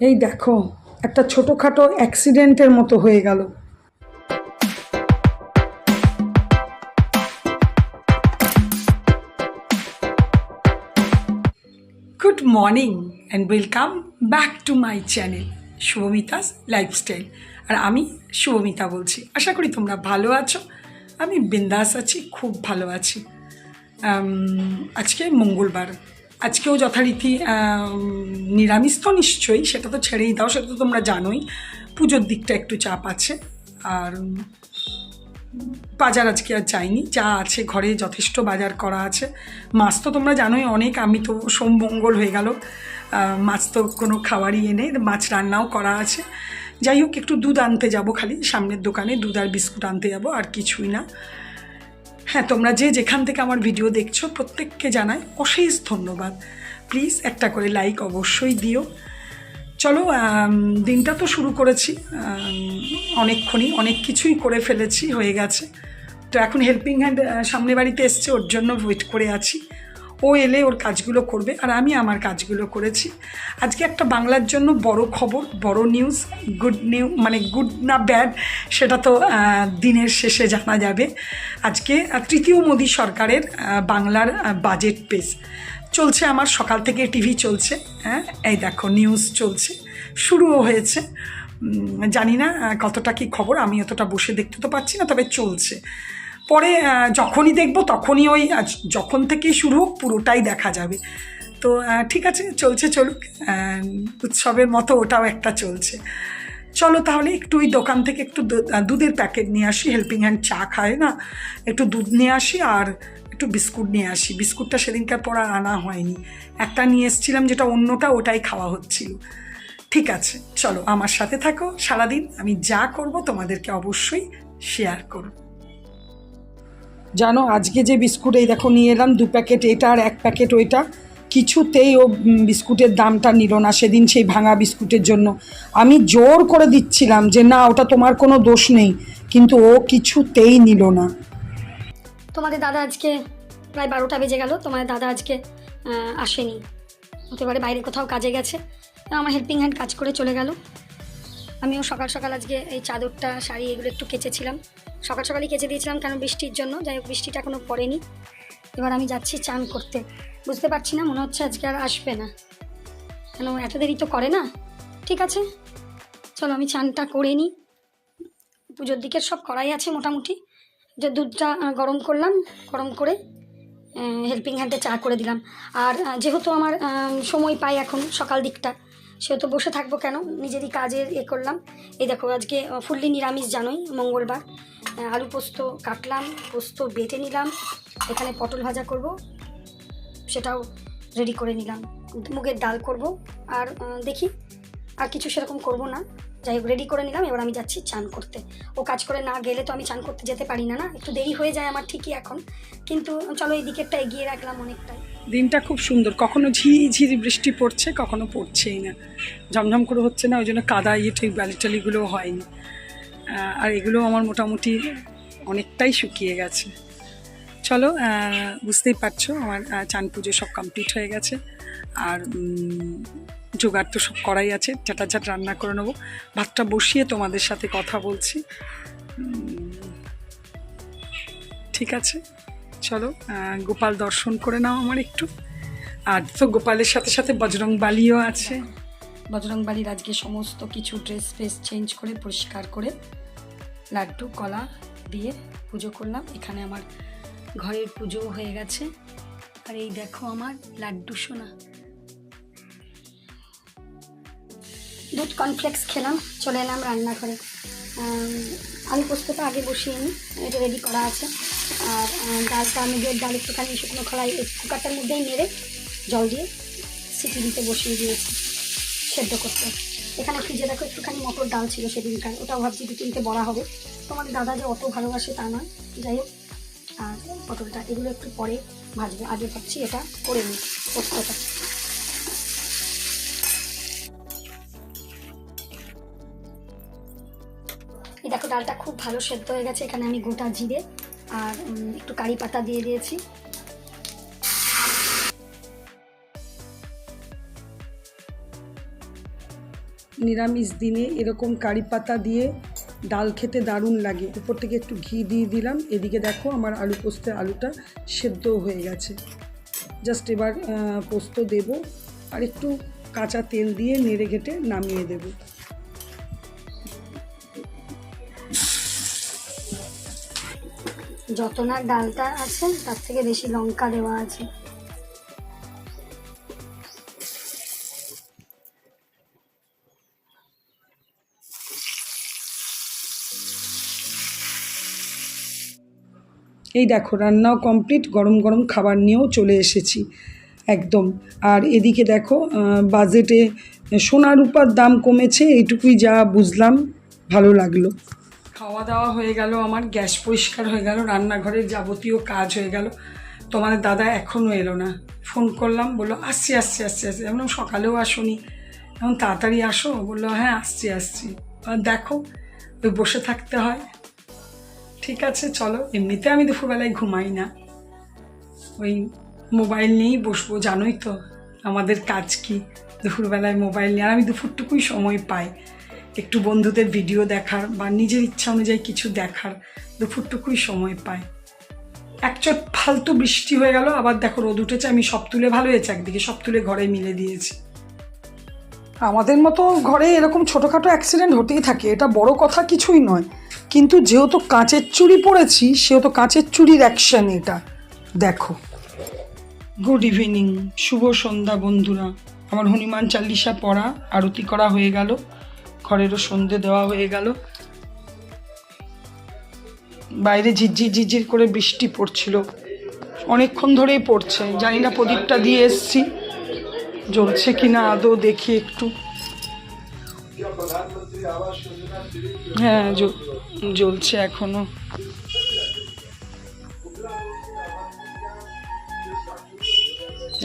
এই দেখো, একটা ছোটোখাটো অ্যাক্সিডেন্টের মতো হয়ে গেল। Good morning and welcome back to my channel Shubhamita's lifestyle. আর আমি শুভমিতা বলছি। আশা করি তোমরা ভালো আছো। আমি বিন্দাস আছি, খুব ভালো আছি। আজকে মঙ্গলবার, আজকেও যথারীতি নিরামিষ তো নিশ্চয়ই, সেটা তো ছেড়েই দাও, সেটা তো তোমরা জানোই। পুজোর দিকটা একটু চাপ আছে। আর বাজার আজকে আর যাইনি, যা আছে ঘরে যথেষ্ট বাজার করা আছে। মাছ তো তোমরা জানোই অনেক, আমি তো সোম মঙ্গল হয়ে গেল, মাছ তো কোনো খাবারই এনে, মাছ রান্নাও করা আছে। যাই হোক, একটু দুধ আনতে যাব, খালি সামনের দোকানে দুধ আর বিস্কুট আনতে যাব, আর কিছুই না। হ্যাঁ, তোমরা যে যেখান থেকে আমার ভিডিও দেখছো প্রত্যেককে জানাই অশেষ ধন্যবাদ। প্লিজ একটা করে লাইক অবশ্যই দিও। চলো, দিনটা তো শুরু করেছি, অনেকক্ষণই অনেক কিছুই করে ফেলেছি, হয়ে গেছে। তো এখন হেল্পিং হ্যান্ড সামনে বাড়িতে এসছে, ওর জন্য ওয়েট করে আছি। ও এলে ওর কাজগুলো করবে, আর আমি আমার কাজগুলো করেছি। আজকে একটা বাংলার জন্য বড় খবর, বড় নিউজ, গুড মানে গুড না ব্যাড সেটা তো দিনের শেষে জানা যাবে। আজকে তৃতীয় মোদী সরকারের বাংলার বাজেট পেশ চলছে। আমার সকাল থেকে টিভি চলছে, হ্যাঁ, এই দেখো নিউজ চলছে, শুরুও হয়েছে। জানি না কতটা কি খবর, আমি অতটা বসে দেখতে তো পাচ্ছি না, তবে চলছে। পরে যখনই দেখবো তখনই ওই যখন থেকেই শুরু হোক পুরোটাই দেখা যাবে। তো ঠিক আছে, চলছে চলুক, উৎসবের মতো ওটাও একটা চলছে। চলো তাহলে একটু ওই দোকান থেকে একটু দুধের প্যাকেট নিয়ে আসি, হেল্পিং হ্যান্ড চা খায় না, একটু দুধ নিয়ে আসি আর একটু বিস্কুট নিয়ে আসি। বিস্কুটটা সেদিনকার পর আর আনা হয়নি, একটা নিয়ে এসেছিলাম যেটা অন্যটা, ওটাই খাওয়া হচ্ছিল। ঠিক আছে, চলো আমার সাথে থাকো, সারাদিন আমি যা করব তোমাদেরকে অবশ্যই শেয়ার করব। জানো, আজকে যে বিস্কুট এই দেখো নিয়ে এলাম, 2 প্যাকেট এটা আর 1 প্যাকেট ওইটা, কিছুতেই ও বিস্কুটের দামটা নিল না সেদিন, সেই ভাঙা বিস্কুটের জন্য। আমি জোর করে দিচ্ছিলাম যে না, ওটা তোমার কোনো দোষ নেই, কিন্তু ও কিছুতেই নিল না। তোমাদের দাদা আজকে প্রায় 12টা বেজে গেল, তোমাদের দাদা আজকে আসেনি, হতে পারে বাইরে কোথাও কাজে গেছে। আমার হেল্পিং হ্যান্ড কাজ করে চলে গেল। আমিও সকাল সকাল আজকে এই চাদরটা, শাড়ি এগুলো একটু কেচেছিলাম, সকাল সকালই কেচে দিয়েছিলাম, কারণ বৃষ্টির জন্য। যাই হোক, বৃষ্টিটা এখনও পড়েনি। এবার আমি যাচ্ছি চান করতে। বুঝতে পারছি না, মনে হচ্ছে আজকে আর আসবে না, কেন এত দেরি তো করে না। ঠিক আছে, চলো আমি চানটা করে নিই। পুজোর দিকের সব করাই আছে মোটামুটি। যে দুধটা গরম করলাম, গরম করে হেল্পিং হ্যান্ডে চা করে দিলাম। আর যেহেতু আমার সময় পাই এখন সকাল দিকটা, সেহেতু বসে থাকবো কেন, নিজেরই কাজের করলাম। এই দেখো, আজকে ফুললি নিরামিষ, জানোই মঙ্গলবার। আলু পোস্ত কাটলাম, পোস্ত বেটে নিলাম, এখানে পটল ভাজা করব, সেটাও রেডি করে নিলাম। মুগের ডাল করব, আর দেখি আর কিছু সেরকম করব না। যাই হোক, রেডি করে নিলাম। এবার আমি যাচ্ছি চান করতে। ও কাজ করে না গেলে তো আমি চান করতে যেতে পারি না, না একটু দেরি হয়ে যায় আমার ঠিকই এখন, কিন্তু চলো এই দিকেরটা এগিয়ে রাখলাম অনেকটাই। দিনটা খুব সুন্দর, কখনো ঝিরিঝিরি বৃষ্টি পড়ছে, কখনো পড়ছেই না, ঝমঝম করে হচ্ছে না, ওই জন্য কাদা ঠিক বালিটালিগুলোও হয়নি। আর এগুলো আমার মোটামুটি অনেকটাই শুকিয়ে গেছে। চলো, বুঝতেই পারছো আমার চান পুজো সব কমপ্লিট হয়ে গেছে। আর জোগাড় তো সব করাই আছে, ঝাঁটাঝাট রান্না করে নেবো। ভাতটা বসিয়ে তোমাদের সাথে কথা বলছি। ঠিক আছে, চলো গোপাল দর্শন করে নাও আমার একটু। আর তো গোপালের সাথে সাথে বজরংবলিও আছে। বজরংবলির আজকে সমস্ত কিছু ড্রেস ফ্রেস চেঞ্জ করে পরিষ্কার করে লাড্ডু কলা দিয়ে পুজো করলাম। এখানে আমার ঘরের পুজো হয়ে গেছে। আর এই দেখো আমার লাড্ডু সোনা। দুধ কর্নফ্লেক্স খেলাম, চলে এলাম রান্নাঘরে। আলু পোস্তটা আগে বসিয়ে নিই, এটা রেডি করা আছে। আর ডালটা, মুগের ডাল একটুখানি শুকনো খোলায় কুকারটার মধ্যেই নেড়ে জল দিয়ে সিটি দিতে বসিয়ে দিয়েছি সেদ্ধ করতে। এখানে ফ্রিজে দেখো একটুখানি মটর ডাল ছিল সেদিনকার, ওটাও ভাবছি 2-3টে বড়া হবে। তোমার দাদা যে অত ভালোবাসে তা নয়, যাই হোক। আর পটলটা এগুলো একটু পরে ভাজবে, আগে ভাবছি এটা করে নিই পোস্তটা। এই দেখো, ডালটা খুব ভালো সেদ্ধ হয়ে গেছে। এখানে আমি গোটা জিরে আর একটু কারি পাতা দিয়ে দিয়েছি। নিরামিষ দিনে এরকম কারি পাতা দিয়ে ডাল খেতে দারুণ লাগে। উপর থেকে একটু ঘি দিয়ে দিলাম। এদিকে দেখো আমার আলু পোস্তের আলুটা সেদ্ধ হয়ে গেছে। জাস্ট এবার পোস্ত দেব আর একটু কাঁচা তেল দিয়ে নেড়ে ঘেটে নামিয়ে দেব। যত না ডালটা আছে তার থেকে বেশি লঙ্কা দেওয়া আছে। এই দেখো রান্নাও কমপ্লিট, গরম গরম খাবার নিয়েও চলে এসেছি একদম। আর এদিকে দেখো বাজেটে সোনা রূপার দাম কমেছে, এইটুকুই যা বুঝলাম, ভালো লাগলো। খাওয়া দাওয়া হয়ে গেল, আমার গ্যাস পরিষ্কার হয়ে গেল, রান্নাঘরের যাবতীয় কাজ হয়ে গেল। তোমাদের দাদা এখনও এলো না। ফোন করলাম, বললো আসছি আসছি আসছি আসছি। এমন সকালেও আসোনি, এখন তাড়াতাড়ি আসো। বললো হ্যাঁ আসছি আসছি। আর দেখো ওই বসে থাকতে হয়। ঠিক আছে চলো, এমনিতে আমি দুপুরবেলায় ঘুমাই না, ওই মোবাইল নিয়েই বসবো। জানোই তো আমাদের কাজ কি, দুপুরবেলায় মোবাইল নিয়ে। আর আমি দুপুরটুকুই সময় পাই একটু বন্ধুদের ভিডিও দেখার বা নিজের ইচ্ছা অনুযায়ী কিছু দেখার, দুপুরটুকুই সময় পাই। একচট ফালতু বৃষ্টি হয়ে গেল, আবার দেখো রোদ উঠেছে। আমি সব তুলে, ভালো হয়েছে একদিকে, সব তুলে ঘরে মিলে দিয়েছি। আমাদের মতো ঘরে এরকম ছোটোখাটো অ্যাক্সিডেন্ট হতেই থাকে, এটা বড় কথা কিছুই নয়। কিন্তু যেহেতু কাঁচের চুড়ি পরেছি, সেহেতু কাঁচের চুড়ির অ্যাকশন এটা। দেখো, গুড ইভিনিং, শুভ সন্ধ্যা বন্ধুরা। আমার হনুমান চালিসা পড়া, আরতি করা হয়ে গেল, ঘরেরও সন্ধে দেওয়া হয়ে গেল। বাইরে ঝিরঝির ঝিরঝির করে বৃষ্টি পড়ছিল, অনেকক্ষণ ধরেই পড়ছে। জানি না প্রদীপটা দিয়ে এসছি, জ্বলছে কিনা আদৌ দেখি একটু। হ্যাঁ জ্বলছে এখনো।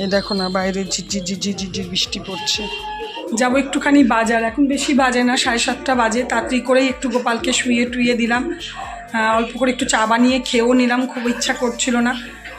এই দেখো না, বাইরে ঝিরঝির ঝিরঝির ঝিরঝির বৃষ্টি পড়ছে। যাবো একটুখানি বাজার, এখন বেশি বাজে না, 7:30 বাজে। তাড়াতাড়ি করেই একটু গোপালকে শুইয়ে টুইয়ে দিলাম, অল্প করে একটু চা বানিয়ে খেয়েও নিলাম। খুব ইচ্ছা করছিল না,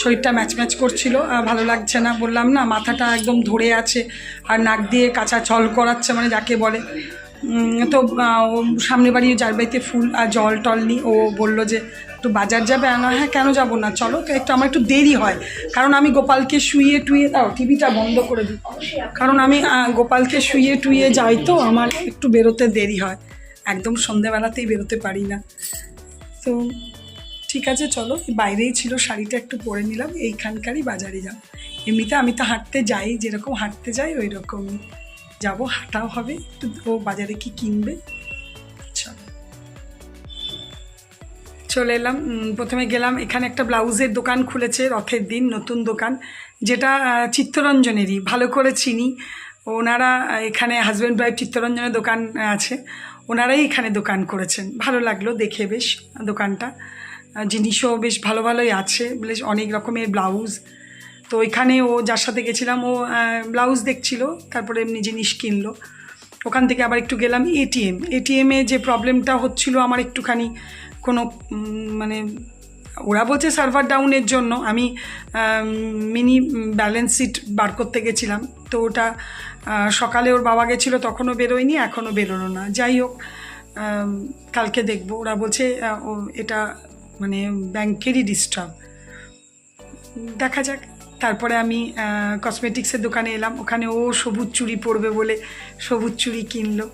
শরীরটা ম্যাচ ম্যাচ করছিল, ভালো লাগছে না। বললাম না, মাথাটা একদম ধরে আছে আর নাক দিয়ে কাঁচা জল করাচ্ছে, মানে যাকে বলে। তো সামনে বাড়ি, যার বাড়িতে ফুল আর জল টল নিই, ও বললো যে একটু বাজার যাবে। হ্যাঁ কেন যাবো না, চলো। তো একটু আমার একটু দেরি হয়, কারণ আমি গোপালকে শুইয়ে টুইয়ে, টিভিটা বন্ধ করে দিই, কারণ আমি গোপালকে শুইয়ে টুইয়ে যাই, তো আমার একটু বেরোতে দেরি হয়, একদম সন্ধেবেলাতেই বেরোতে পারি না। তো ঠিক আছে চলো, বাইরেই ছিল, শাড়িটা একটু পরে নিলাম, এইখানকারই বাজারে যাব। এমনিতে আমি তো হাঁটতে যাই, যেরকম হাঁটতে যাই ওই রকমই যাবো, হাঁটাও হবে একটু। ও বাজারে কি কিনবে, চলো। চলে এলাম, প্রথমে গেলাম, এখানে একটা ব্লাউজের দোকান খুলেছে রথের দিন, নতুন দোকান, যেটা চিত্তরঞ্জনেরই, ভালো করে চিনি। ওনারা এখানে হাজব্যান্ড ওয়াইফ চিত্তরঞ্জনের দোকান আছে, ওনারাই এখানে দোকান করেছেন। ভালো লাগলো দেখে বেশ দোকানটা, জিনিসও বেশ ভালো ভালোই আছে, বেশ অনেক রকমের ব্লাউজ। তো এখানে ও যার সাথে গেছিলাম, ও ব্লাউজ দেখছিল, তারপরে এমনি জিনিস কিনলো। ওখান থেকে আবার একটু গেলাম এটিএমে যে প্রবলেমটা হচ্ছিল আমার একটুখানি, কোনো মানে ওরা বলছে সার্ভার ডাউনের জন্য, আমি মিনি ব্যালেন্স শিট বার করতে গেছিলাম, তো ওটা সকালে ওর বাবা গেছিলো, তখনও বেরোয়নি, এখনও বেরোলো না। যাই হোক, কালকে দেখবো। ওরা বলছে এটা মানে ব্যাংকেরই ডিস্টার্ব, দেখা যাক। তারপরে আমি কসমেটিক্সের দোকানে এলাম, ওখানে ও সবুজ চুড়ি পরবে বলে সবুজ চুড়ি কিনলো।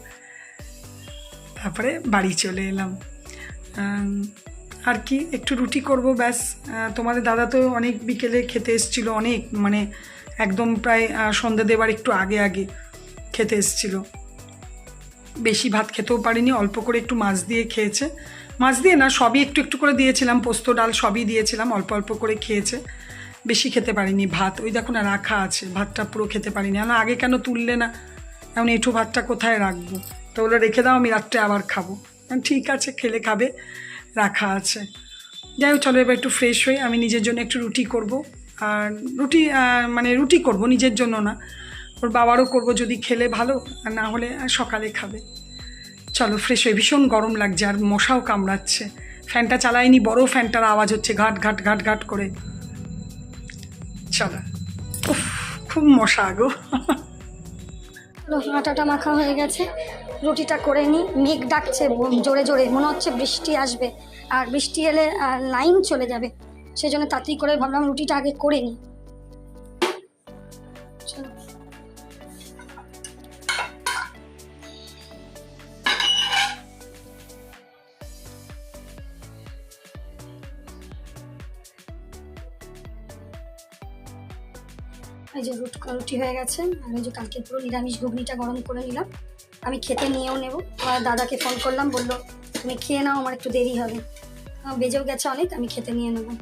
তারপরে বাড়ি চলে এলাম। আর কি, একটু রুটি করব ব্যাস। তোমাদের দাদা তো অনেক বিকেলে খেতে এসেছিলো, অনেক মানে একদম প্রায় সন্ধ্যে দেবার একটু আগে আগে খেতে এসেছিলো। বেশি ভাত খেতেও পারিনি, অল্প করে একটু মাছ দিয়ে খেয়েছে। মাছ দিয়ে না, সবই একটু একটু করে দিয়েছিলাম, পোস্ত ডাল সবই দিয়েছিলাম, অল্প অল্প করে খেয়েছে, বেশি খেতে পারিনি ভাত। ওই দেখো না রাখা আছে, ভাতটা পুরো খেতে পারিনি। আগে কেন তুললে না, এমন এঁঠো ভাতটা কোথায় রাখবো? তো ওগুলো রেখে দাও, আমি রাত্রে আবার খাবো। ঠিক আছে, খেলে খাবে, রাখা আছে। যাই হোক, চলো এবার একটু ফ্রেশ হই। আমি নিজের জন্য একটু রুটি করব, আর রুটি করব নিজের জন্য না, ওর বাবারও করব, যদি খেলে ভালো, আর না হলে সকালে খাবে। চলো ফ্রেশ হয়ে, ভীষণ গরম লাগছে আর মশাও কামড়াচ্ছে। ফ্যানটা চালাইনি, বড় ফ্যানটার আওয়াজ হচ্ছে ঘাট ঘাট ঘাট ঘাট করে। চলো, উফ খুব মশা গো। চলো আটাটা মাখা হয়ে গেছে, রুটিটা করে নিই। মেঘ ডাকছে জোরে জোরে, মনে হচ্ছে বৃষ্টি আসবে, আর বৃষ্টি এলে লাইন চলে যাবে, সেই জন্য তাড়াতাড়ি করে ভাবলাম রুটিটা আগে করে নিই। চলো এই যে রুটি হয়ে গেছে, আর এই যে কালকে পুরো নিরামিষ ঘুগনিটা গরম করে নিলাম, আমি খেতে নিয়েও নেব। আর দাদাকে ফোন করলাম, বললো তুমি খেয়ে নাও, আমার একটু দেরি হবে, বেজেও গেছে অনেক, আমি খেতে নিয়ে নেবো।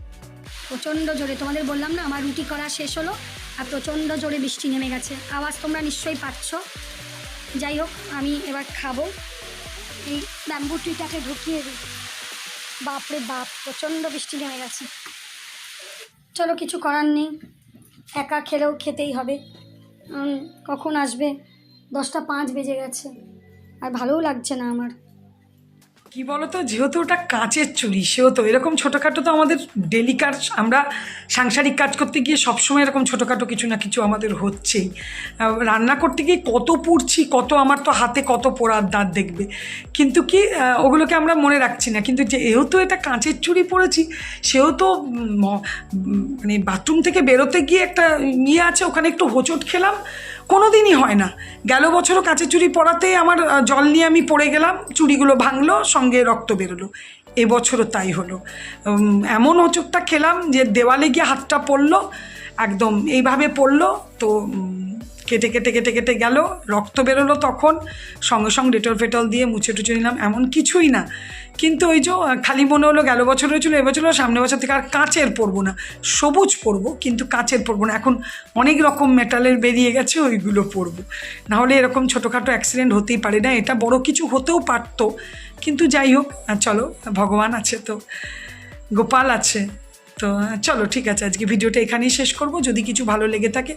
প্রচণ্ড জোরে, তোমাদের বললাম না আমার রুটি করা শেষ হলো, আর প্রচণ্ড জোরে বৃষ্টি নেমে গেছে, আওয়াজ তোমরা নিশ্চয়ই পাচ্ছ। যাই হোক, আমি এবার খাবো। এই ব্যাম্বু ট্রিটাকে ঢুকিয়ে দিই। বাপরে বাপ, প্রচণ্ড বৃষ্টি নেমে গেছে। চলো কিছু করার নেই, একা খেলেও খেতেই হবে। কখন আসবে? 10টা 5 বেজে গেছে, আর ভালোও লাগছে না আমার। কি বলতো, যেহেতু ওটা কাঁচের চুড়ি, সেহেতু এরকম ছোটোখাটো তো আমাদের ডেলি কাজ, আমরা সাংসারিক কাজ করতে গিয়ে সবসময় এরকম ছোটোখাটো কিছু না কিছু আমাদের হচ্ছেই। রান্না করতে গিয়ে কত পুড়ছি, কত আমার তো হাতে কত পোড়ার দাঁত দেখবে, কিন্তু কি ওগুলোকে আমরা মনে রাখছি না। কিন্তু যেহেতু এটা কাঁচের চুড়ি পরেছি, সেহেতু মানে বাথরুম থেকে বেরোতে গিয়ে একটা ইয়ে আছে, ওখানে একটু হোঁচট খেলাম, কোনো দিনই হয় না। গেল বছরও কাঁচের চুড়ি পরাতেই আমার জল নিয়ে আমি পড়ে গেলাম, চুড়িগুলো ভাঙলো, সঙ্গে রক্ত বেরোলো। এবছরও তাই হলো, এমন হোঁচটটা খেলাম যে দেওয়ালে গিয়ে হাতটা পড়লো, একদম এইভাবে পড়লো, তো কেটে কেটে কেটে কেটে গেল, রক্ত বেরোলো, তখন সঙ্গে সঙ্গে ডেটল ফেটল দিয়ে মুছে টুছে নিলাম, এমন কিছুই না। কিন্তু ওই যে খালি মনে হলো গেল বছর হয়েছিল, এবছরও সামনের বছর থেকে আর কাঁচের পরবো না, সবুজ পরবো, কিন্তু কাঁচের পরবো না। এখন অনেক রকম মেটালের বেরিয়ে গেছে, ওইগুলো পরবো, নাহলে এরকম ছোটোখাটো অ্যাক্সিডেন্ট হতেই পারে না। এটা বড় কিছু হতেও পারতো, কিন্তু যাই হোক, চলো ভগবান আছে তো, গোপাল আছে তো। চলো ঠিক আছে, আজকে ভিডিওটা এখানেই শেষ করব। যদি কিছু ভালো লেগে থাকে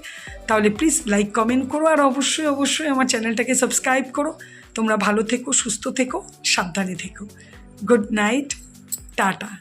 তাহলে প্লিজ লাইক কমেন্ট করো, আর অবশ্যই অবশ্যই আমার চ্যানেলটাকে সাবস্ক্রাইব করো। তোমরা ভালো থেকো, সুস্থ থেকো, সাবধানে থেকো। Good night, tata.